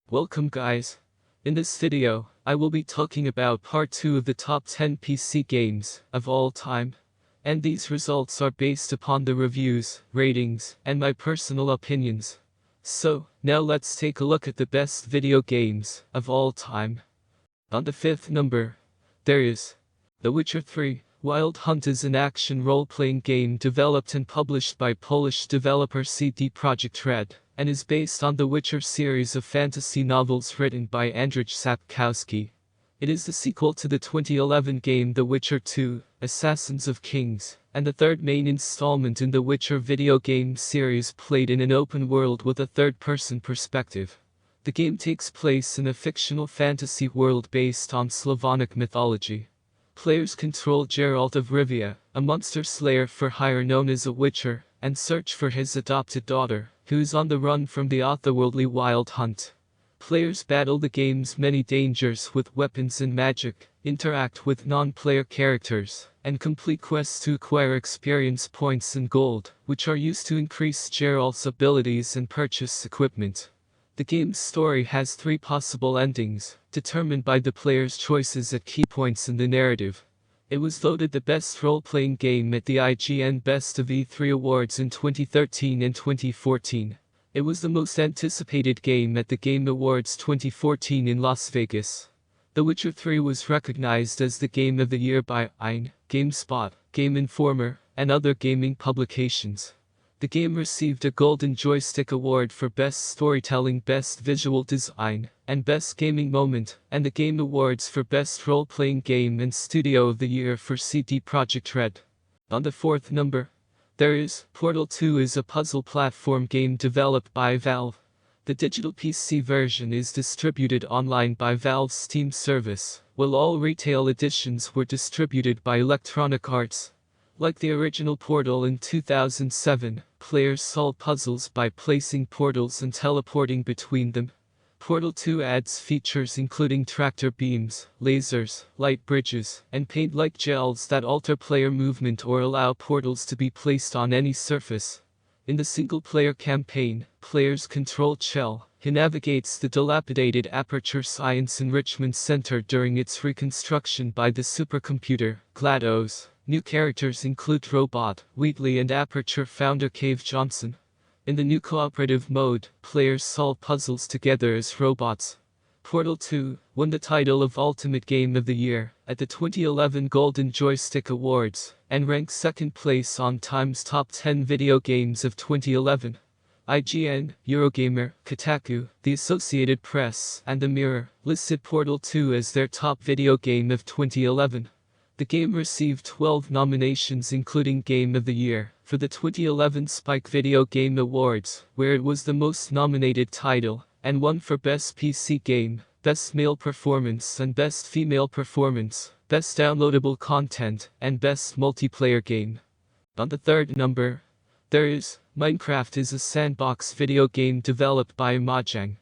Welcome guys. In this video, I will be talking about part 2 of the top 10 PC games of all time. And these results are based upon the reviews, ratings, and my personal opinions. So, now let's take a look at the best video games of all time. On the 5th number, there is The Witcher 3. Wild Hunt is an action role-playing game developed and published by Polish developer CD Projekt Red, and is based on the Witcher series of fantasy novels written by Andrzej Sapkowski. It is the sequel to the 2011 game The Witcher 2, Assassins of Kings, and the third main installment in the Witcher video game series played in an open world with a third-person perspective. The game takes place in a fictional fantasy world based on Slavonic mythology. Players control Geralt of Rivia, a monster slayer for hire known as a Witcher, and search for his adopted daughter, who is on the run from the otherworldly Wild Hunt. Players battle the game's many dangers with weapons and magic, interact with non-player characters, and complete quests to acquire experience points and gold, which are used to increase Geralt's abilities and purchase equipment. The game's story has 3 possible endings, determined by the player's choices at key points in the narrative. It was voted the best role-playing game at the IGN Best of E3 Awards in 2013 and 2014. It was the most anticipated game at the Game Awards 2014 in Las Vegas. The Witcher 3 was recognized as the Game of the Year by IGN, GameSpot, Game Informer, and other gaming publications. The game received a Golden Joystick Award for Best Storytelling, Best Visual Design, and Best Gaming Moment, and the Game Awards for Best Role-Playing Game and Studio of the Year for CD Projekt Red. On the 4th number, there is Portal 2 is a puzzle platform game developed by Valve. The digital PC version is distributed online by Valve's Steam service, while all retail editions were distributed by Electronic Arts. Like the original Portal in 2007, players solve puzzles by placing portals and teleporting between them. Portal 2 adds features including tractor beams, lasers, light bridges, and paint-like gels that alter player movement or allow portals to be placed on any surface. In the single-player campaign, players control Chell, who navigates the dilapidated Aperture Science Enrichment Center during its reconstruction by the supercomputer, GLaDOS. New characters include Robot, Wheatley and Aperture founder Cave Johnson. In the new cooperative mode, players solve puzzles together as robots. Portal 2 won the title of Ultimate Game of the Year at the 2011 Golden Joystick Awards, and ranked 2nd place on Time's Top 10 Video Games of 2011. IGN, Eurogamer, Kotaku, The Associated Press, and The Mirror listed Portal 2 as their top video game of 2011. The game received 12 nominations including Game of the Year for the 2011 Spike Video Game Awards, where it was the most nominated title, and won for Best PC Game, Best Male Performance and Best Female Performance, Best Downloadable Content, and Best Multiplayer Game. On the 3rd number, there is Minecraft is a sandbox video game developed by Mojang.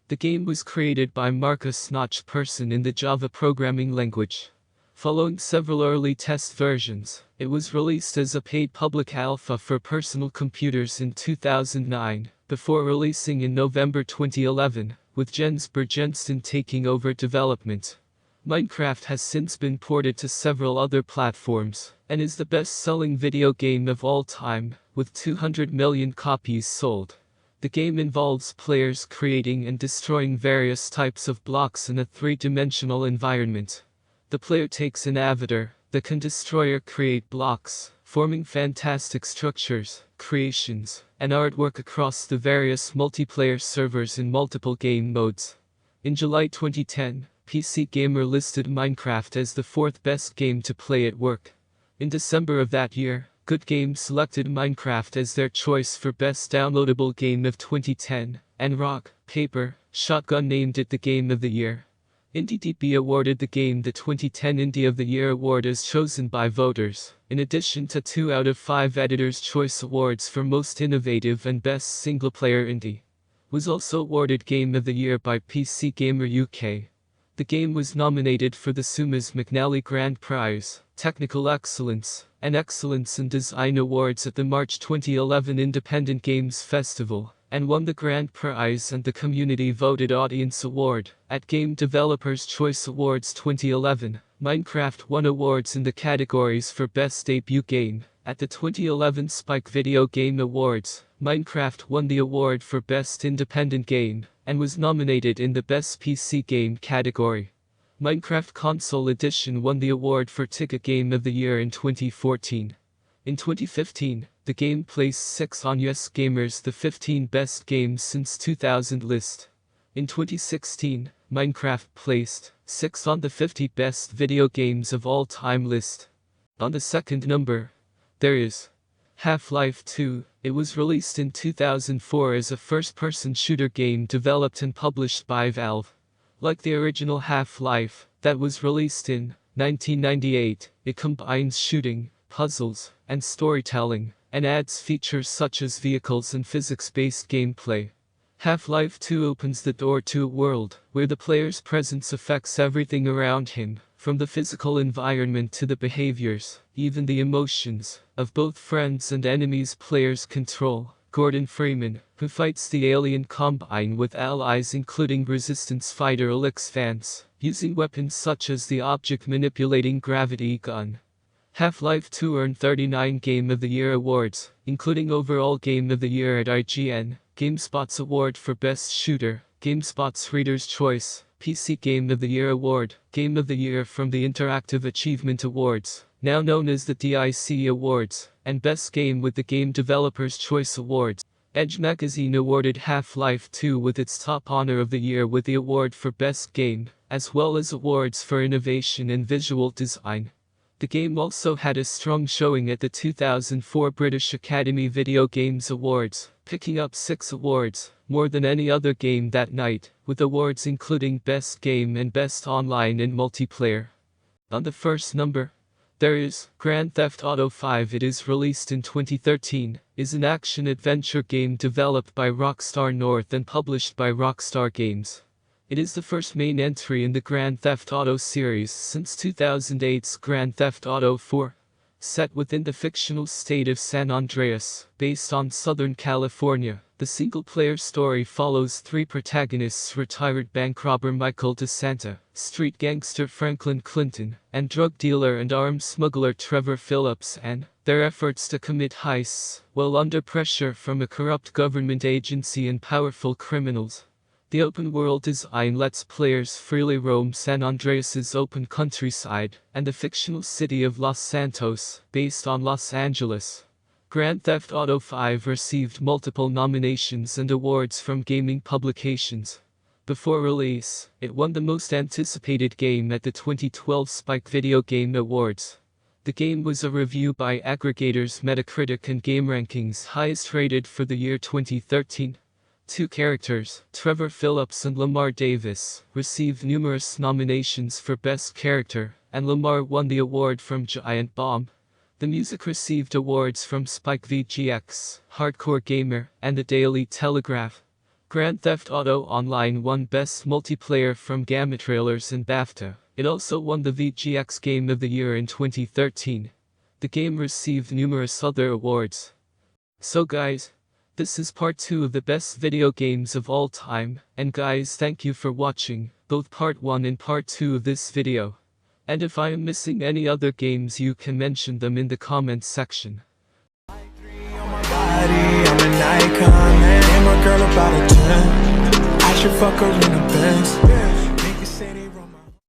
The game was created by Marcus Notch Persson in the Java programming language. Following several early test versions, it was released as a paid public alpha for personal computers in 2009, before releasing in November 2011, with Jens Bergensten taking over development. Minecraft has since been ported to several other platforms, and is the best-selling video game of all time, with 200 million copies sold. The game involves players creating and destroying various types of blocks in a 3-dimensional environment. The player takes an avatar that can destroy or create blocks, forming fantastic structures, creations, and artwork across the various multiplayer servers in multiple game modes. In July 2010, PC Gamer listed Minecraft as the 4th best game to play at work. In December of that year, Good Games selected Minecraft as their choice for Best Downloadable Game of 2010, and Rock, Paper, Shotgun named it the Game of the Year. IndieDB awarded the game the 2010 Indie of the Year award as chosen by voters, in addition to 2 out of 5 Editor's Choice Awards for Most Innovative and Best Single-Player Indie. Was also awarded Game of the Year by PC Gamer UK. The game was nominated for the Sumas McNally Grand Prize, Technical Excellence, and Excellence in Design Awards at the March 2011 Independent Games Festival, and won the grand prize and the Community Voted Audience Award at Game Developers Choice Awards 2011. Minecraft won awards in the categories for Best Debut Game. At the 2011 Spike Video Game Awards, Minecraft won the award for Best Independent Game, and was nominated in the Best PC Game category. Minecraft Console Edition won the award for Ticket Game of the Year in 2014. In 2015, the game placed 6th on US Gamer's The 15 Best Games Since 2000 list. In 2016, Minecraft placed 6th on the 50 Best Video Games of All Time list. On the second number, there is Half-Life 2. It was released in 2004 as a first-person shooter game developed and published by Valve. Like the original Half-Life, that was released in 1998, it combines shooting, puzzles, and storytelling, and adds features such as vehicles and physics-based gameplay. Half-Life 2 opens the door to a world where the player's presence affects everything around him, from the physical environment to the behaviors, even the emotions, of both friends and enemies. Players control Gordon Freeman, who fights the alien Combine with allies including Resistance fighter Alex Vance, using weapons such as the object-manipulating gravity gun. Half-Life 2 earned 39 Game of the Year awards, including Overall Game of the Year at IGN, GameSpot's Award for Best Shooter, GameSpot's Reader's Choice, PC Game of the Year Award, Game of the Year from the Interactive Achievement Awards, now known as the DIC Awards, and Best Game with the Game Developers Choice Awards. Edge magazine awarded Half-Life 2 with its top honor of the year with the award for Best Game, as well as awards for innovation in visual design. The game also had a strong showing at the 2004 British Academy Video Games Awards, picking up 6 awards, more than any other game that night, with awards including Best Game and Best Online and Multiplayer. On the first number, there is Grand Theft Auto V. It is released in 2013, is an action-adventure game developed by Rockstar North and published by Rockstar Games. It is the first main entry in the Grand Theft Auto series since 2008's Grand Theft Auto IV. Set within the fictional state of San Andreas, based on Southern California, the single-player story follows 3 protagonists: retired bank robber Michael DeSanta, street gangster Franklin Clinton, and drug dealer and arms smuggler Trevor Phillips, and their efforts to commit heists, while under pressure from a corrupt government agency and powerful criminals. The open-world design lets players freely roam San Andreas's open countryside and the fictional city of Los Santos, based on Los Angeles. Grand Theft Auto V received multiple nominations and awards from gaming publications. Before release, it won the most anticipated game at the 2012 Spike Video Game Awards. The game was a review by aggregators Metacritic and GameRankings, highest rated for the year 2013. 2 characters, Trevor Phillips and Lamar Davis, received numerous nominations for Best Character, and Lamar won the award from Giant Bomb. The music received awards from Spike VGX, Hardcore Gamer, and the Daily Telegraph. Grand Theft Auto Online won Best Multiplayer from GameTrailers and BAFTA. It also won the VGX Game of the Year in 2013. The game received numerous other awards. So guys, this is part 2 of the best video games of all time, and guys, thank you for watching both part 1 and part 2 of this video. And if I am missing any other games, you can mention them in the comments section. I'm an icon, man. And my girl about a 10. I should fuck her in the Benz.